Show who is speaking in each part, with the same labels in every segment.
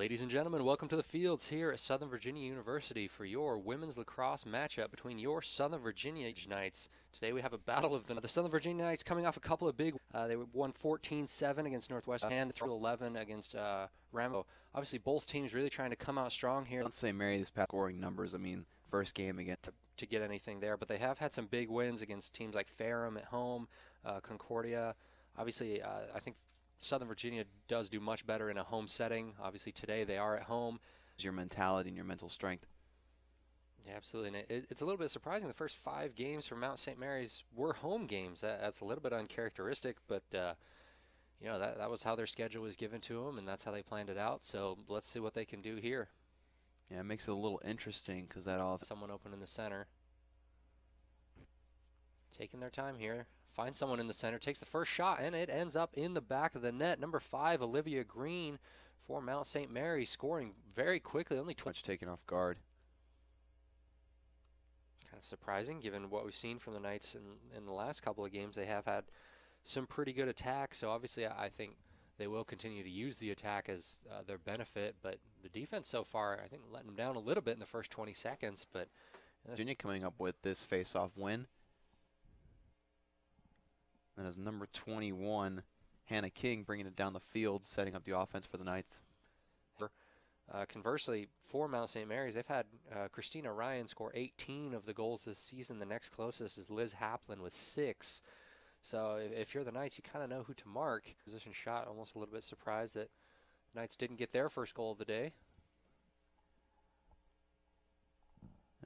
Speaker 1: Ladies and gentlemen, welcome to the fields here at Southern Virginia University for your women's lacrosse matchup between your Southern Virginia Knights. Today we have a battle of the Southern Virginia Knights coming off a couple of big. They won 14-7 against Northwest and 11 against Rambo. Obviously, both teams really trying to come out strong here.
Speaker 2: Let's say Mary this past scoring numbers. I mean, first game again
Speaker 1: to get anything there, but they have had some big wins against teams like Ferrum at home, Concordia. Obviously, I think Southern Virginia does do much better in a home setting. Obviously, today they are at home.
Speaker 2: Your mentality and your mental strength.
Speaker 1: Yeah, absolutely. And it's a little bit surprising. The first 5 games for Mount St. Mary's were home games. That's a little bit uncharacteristic, but you know, that was how their schedule was given to them, and that's how they planned it out. So let's see what they can do here.
Speaker 2: Yeah, it makes it a little interesting because that all
Speaker 1: someone open in the center. Taking their time here. Finds someone in the center, takes the first shot, and it ends up in the back of the net. Number 5, Olivia Green for Mount St. Mary, scoring very quickly. Only
Speaker 2: much taken off guard.
Speaker 1: Kind of surprising given what we've seen from the Knights in the last couple of games. They have had some pretty good attacks, so obviously I think they will continue to use the attack as their benefit. But the defense so far, I think, letting them down a little bit in the first 20 seconds. But
Speaker 2: Virginia coming up with this face-off win. And as number 21, Hannah King bringing it down the field, setting up the offense for the Knights.
Speaker 1: Conversely, for Mount St. Mary's, they've had Christina Ryan score 18 of the goals this season. The next closest is Liz Haplin with 6. So if you're the Knights, you kind of know who to mark. Position shot, almost a little bit surprised that Knights didn't get their first goal of the day.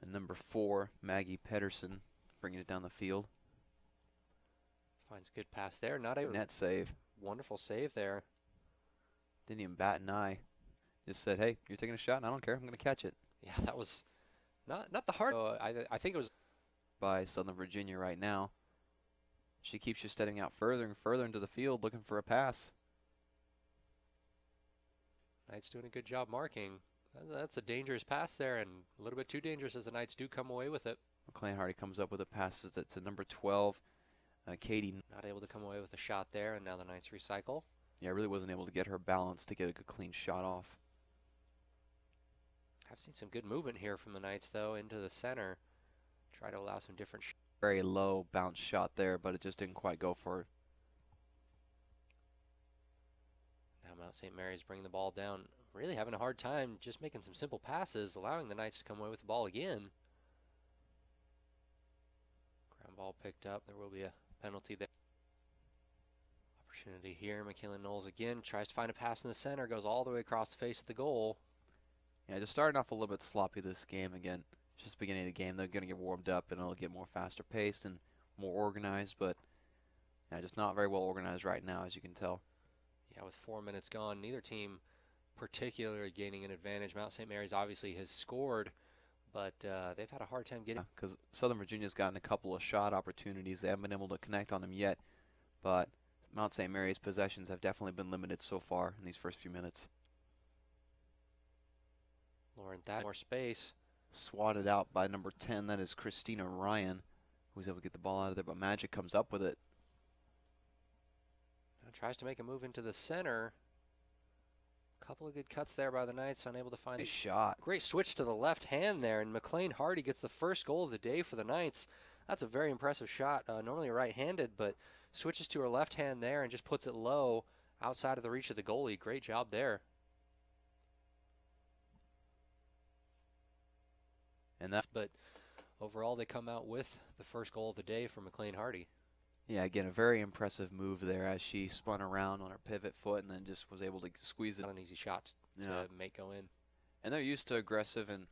Speaker 2: And number 4, Maggie Pedersen, bringing it down the field.
Speaker 1: Finds good pass there. Not a
Speaker 2: net save.
Speaker 1: Wonderful save there.
Speaker 2: Didn't even bat an eye. Just said, hey, you're taking a shot, and I don't care. I'm going to catch it.
Speaker 1: Yeah, that was not the hard. I think it was
Speaker 2: by Southern Virginia right now. She keeps just stepping out further and further into the field looking for a pass.
Speaker 1: Knights doing a good job marking. That's a dangerous pass there, and a little bit too dangerous as the Knights do come away with it.
Speaker 2: McLean Hardy comes up with a pass to number 12. Katie
Speaker 1: not able to come away with a shot there, and now the Knights recycle.
Speaker 2: Yeah, really wasn't able to get her balance to get a good clean shot off.
Speaker 1: I've seen some good movement here from the Knights, though, into the center. Try to allow some different
Speaker 2: very low bounce shot there, but it just didn't quite go for her.
Speaker 1: Now Mount St. Mary's bringing the ball down. Really having a hard time just making some simple passes, allowing the Knights to come away with the ball again. Ground ball picked up. There will be a penalty there. Opportunity here. Michaela Knowles again tries to find a pass in the center, goes all the way across the face of the goal.
Speaker 2: Yeah, just starting off a little bit sloppy this game again. Just the beginning of the game, they're going to get warmed up and it'll get more faster paced and more organized, but yeah, just not very well organized right now, as you can tell.
Speaker 1: Yeah, with 4 minutes gone, neither team particularly gaining an advantage. Mount St. Mary's obviously has scored, but they've had a hard time getting.
Speaker 2: Because Southern Virginia's gotten a couple of shot opportunities. They haven't been able to connect on them yet, but Mount St. Mary's possessions have definitely been limited so far in these first few minutes.
Speaker 1: Lauren, that more space.
Speaker 2: Swatted out by number 10. That is Christina Ryan, who's able to get the ball out of there, but Magic comes up with it.
Speaker 1: Now tries to make a move into the center. Couple of good cuts there by the Knights, unable to find
Speaker 2: a shot.
Speaker 1: Great switch to the left hand there, and McLean Hardy gets the first goal of the day for the Knights. That's a very impressive shot. Normally right-handed, but switches to her left hand there and just puts it low outside of the reach of the goalie. Great job there.
Speaker 2: And that's
Speaker 1: but overall they come out with the first goal of the day for McLean Hardy.
Speaker 2: Yeah, again, a very impressive move there as she spun around on her pivot foot and then just was able to squeeze it.
Speaker 1: Not an easy shot to make go in.
Speaker 2: And they're used to aggressive and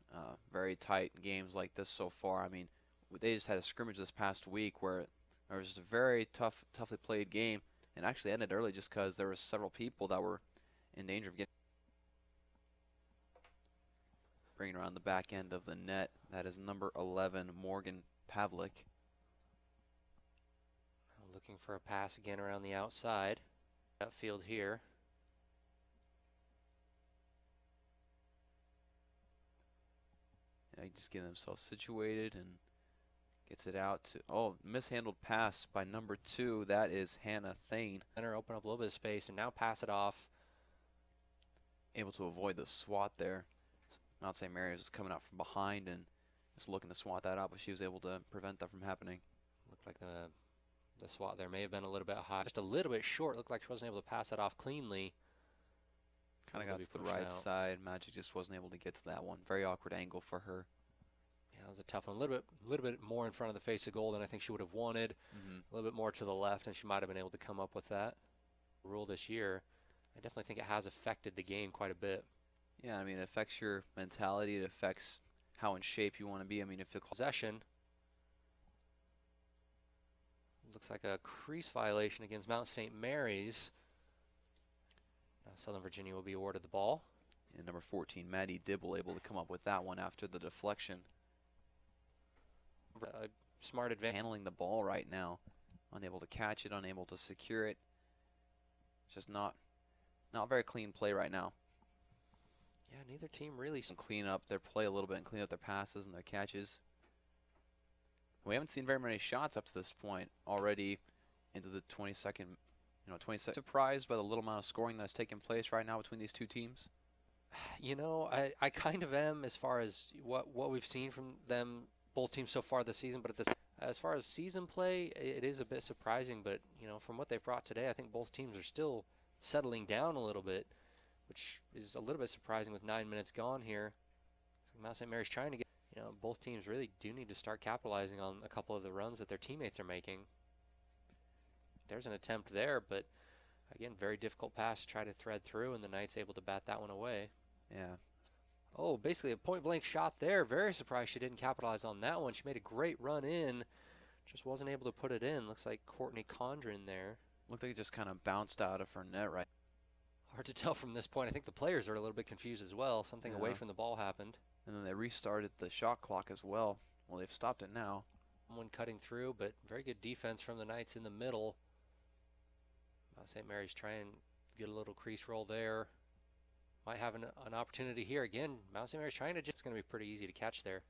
Speaker 2: very tight games like this so far. I mean, they just had a scrimmage this past week where there was just a very toughly played game, and actually ended early just because there were several people that were in danger of getting. Bringing around the back end of the net. That is number 11, Morgan Pavlik.
Speaker 1: Looking for a pass again around the outside. Outfield here.
Speaker 2: Yeah, just getting themselves situated and gets it out to, mishandled pass by number 2. That is Hannah Thane.
Speaker 1: Center open up a little bit of space and now pass it off.
Speaker 2: able to avoid the swat there. Mount St. Mary's was coming out from behind and just looking to swat that out, but she was able to prevent that from happening.
Speaker 1: Looked like the swat there may have been a little bit high, just a little bit short. Looked like she wasn't able to pass that off cleanly.
Speaker 2: Kind of got to the right side. Magic just wasn't able to get to that one. Very awkward angle for her.
Speaker 1: Yeah, it was a tough one. A little bit more in front of the face of goal than I think she would have wanted. A little bit more to the left, and she might have been able to come up with that rule this year. I definitely think it has affected the game quite a bit.
Speaker 2: Yeah, I mean, it affects your mentality. It affects how in shape you want to be. I mean, if it's
Speaker 1: possession, looks like a crease violation against Mount St. Mary's. Now Southern Virginia will be awarded the ball.
Speaker 2: And number 14, Maddie Dibble, able to come up with that one after the deflection.
Speaker 1: Smart advantage.
Speaker 2: Handling the ball right now. Unable to catch it, unable to secure it. Just not very clean play right now.
Speaker 1: Yeah, neither team really
Speaker 2: clean up their play a little bit and clean up their passes and their catches. We haven't seen very many shots up to this point already into the 22nd. 22nd. Surprised by the little amount of scoring that's taking place right now between these two teams?
Speaker 1: I kind of am as far as what we've seen from them, both teams so far this season. But as far as season play, it is a bit surprising. But, from what they've brought today, I think both teams are still settling down a little bit, which is a little bit surprising with 9 minutes gone here. Mount St. Mary's trying to get, both teams really do need to start capitalizing on a couple of the runs that their teammates are making. There's an attempt there, but again, very difficult pass to try to thread through, and the Knights able to bat that one away.
Speaker 2: Yeah.
Speaker 1: Oh, basically a point-blank shot there. Very surprised she didn't capitalize on that one. She made a great run in, just wasn't able to put it in. Looks like Courtney Condren there.
Speaker 2: Looked like it just kind of bounced out of her net right.
Speaker 1: Hard to tell from this point. I think the players are a little bit confused as well. Something away from the ball happened.
Speaker 2: And then they restarted the shot clock as well. Well, they've stopped it now.
Speaker 1: Someone cutting through, but very good defense from the Knights in the middle. St. Mary's trying to get a little crease roll there. Might have an opportunity here. Again, Mount St. Mary's trying to just, it's going to be pretty easy to catch there.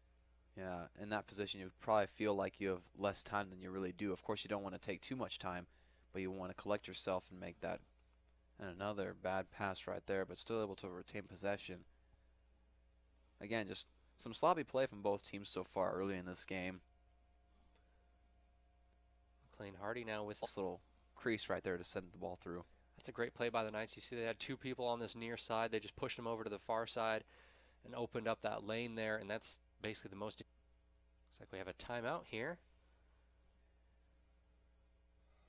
Speaker 2: Yeah, in that position, you probably feel like you have less time than you really do. Of course, you don't want to take too much time, but you want to collect yourself and make that. And another bad pass right there, but still able to retain possession. Again, just some sloppy play from both teams so far early in this game.
Speaker 1: McLean Hardy now with
Speaker 2: this little crease right there to send the ball through.
Speaker 1: That's a great play by the Knights. You see they had two people on this near side. They just pushed them over to the far side and opened up that lane there, and that's basically the most. Looks like we have a timeout here.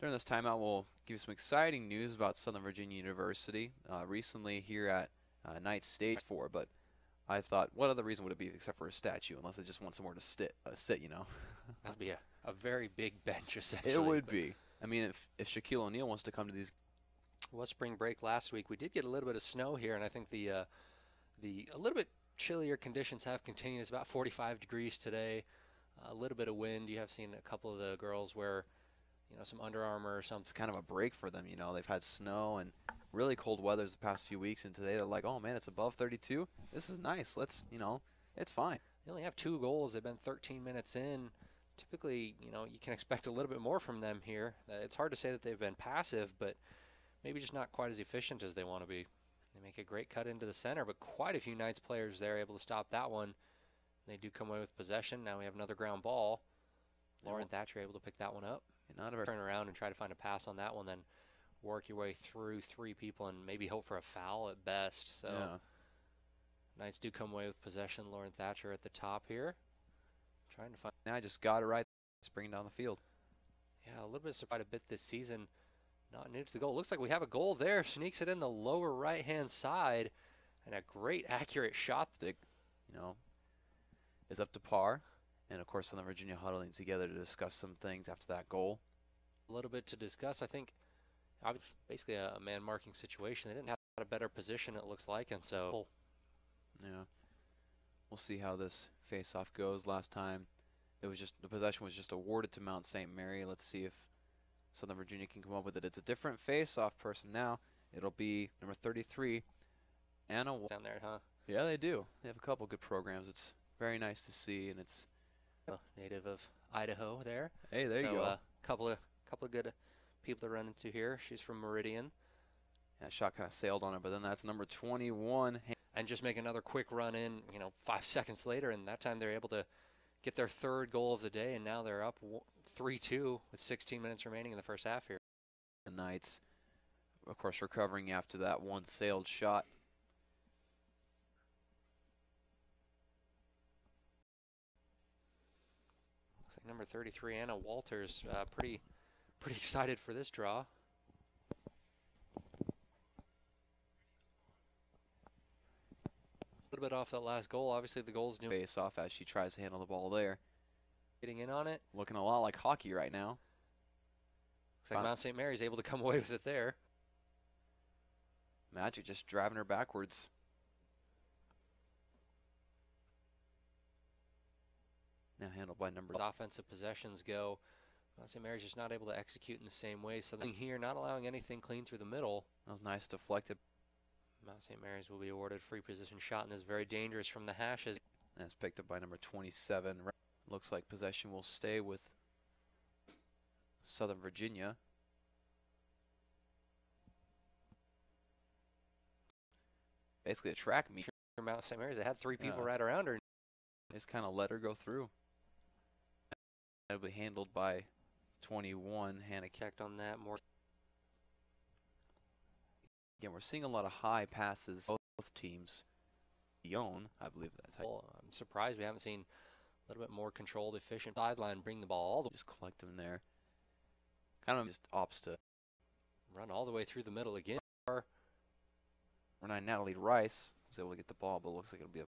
Speaker 2: During this timeout, we'll give you some exciting news about Southern Virginia University. Recently here at Knights Stage 4, but I thought, what other reason would it be except for a statue, unless they just want somewhere to sit,
Speaker 1: That would be a very big bench, essentially.
Speaker 2: It would be. I mean, if Shaquille O'Neal wants to come to these.
Speaker 1: It was spring break last week. We did get a little bit of snow here, and I think the a little bit chillier conditions have continued. It's about 45 degrees today. A little bit of wind. You have seen a couple of the girls wear, some Under Armour or something.
Speaker 2: It's kind of a break for them. They've had snow and really cold weather the past few weeks, and today they're like, oh man, it's above 32. This is nice. Let's, it's fine.
Speaker 1: They only have 2 goals. They've been 13 minutes in. Typically, you can expect a little bit more from them here. It's hard to say that they've been passive, but maybe just not quite as efficient as they want to be. They make a great cut into the center, but quite a few Knights players there able to stop that one. They do come away with possession. Now we have another ground ball. Lauren Thatcher able to pick that one up. Turn around and try to find a pass on that one, then work your way through 3 people and maybe hope for a foul at best. So Knights do come away with possession. Lauren Thatcher at the top here. Trying to find.
Speaker 2: Now I just got it right. Let's bring it down the field.
Speaker 1: Yeah, a little bit surprised a bit this season. Not new to the goal. Looks like we have a goal there. Sneaks it in the lower right-hand side. And a great accurate shot.
Speaker 2: Stick, is up to par. And, of course, Southern Virginia huddling together to discuss some things after that goal.
Speaker 1: A little bit to discuss. I think basically a man-marking situation. They didn't have a better position, it looks like. And so,
Speaker 2: yeah, we'll see how this face-off goes. Last time, the possession was just awarded to Mount St. Mary. Let's see if Southern Virginia can come up with it. It's a different face-off person now. It'll be number 33, Anna.
Speaker 1: Down there, huh?
Speaker 2: Yeah, they do. They have a couple good programs. It's very nice to see, and it's
Speaker 1: native of Idaho there.
Speaker 2: Hey, there you go.
Speaker 1: Couple of good people to run into here. She's from Meridian.
Speaker 2: That shot kind of sailed on her, but then that's number 21.
Speaker 1: And just make another quick run in, 5 seconds later, and that time they're able to get their third goal of the day, and now they're up 3-2 with 16 minutes remaining in the first half here.
Speaker 2: The Knights, of course, recovering after that one sailed shot.
Speaker 1: Looks like number 33, Anna Walters, pretty excited for this draw. A little bit off that last goal. Obviously, the goal's new.
Speaker 2: Face off as she tries to handle the ball there.
Speaker 1: Getting in on it.
Speaker 2: Looking a lot like hockey right now.
Speaker 1: Looks like Mount St. Mary's able to come away with it there.
Speaker 2: Magic just driving her backwards. Now handled by number.
Speaker 1: Offensive possessions go. Mount St. Mary's just not able to execute in the same way. Something here, not allowing anything clean through the middle.
Speaker 2: That was nice deflected.
Speaker 1: Mount St. Mary's will be awarded free position shot and is very dangerous from the hashes.
Speaker 2: That's picked up by number 27. Looks like possession will stay with Southern Virginia. Basically a track meet.
Speaker 1: Mount St. Mary's, they had 3 people right around her.
Speaker 2: Just kind of let her go through. That'll be handled by 21. Hannah
Speaker 1: checked on that more.
Speaker 2: Again, we're seeing a lot of high passes. Both teams. Yon, I believe that's how.
Speaker 1: Well, I'm surprised we haven't seen a little bit more controlled, efficient sideline. Bring the ball all the way.
Speaker 2: Just collect them there. Kind of just opts to
Speaker 1: run all the way through the middle again.
Speaker 2: Natalie Rice was able to get the ball, but looks like it'll be a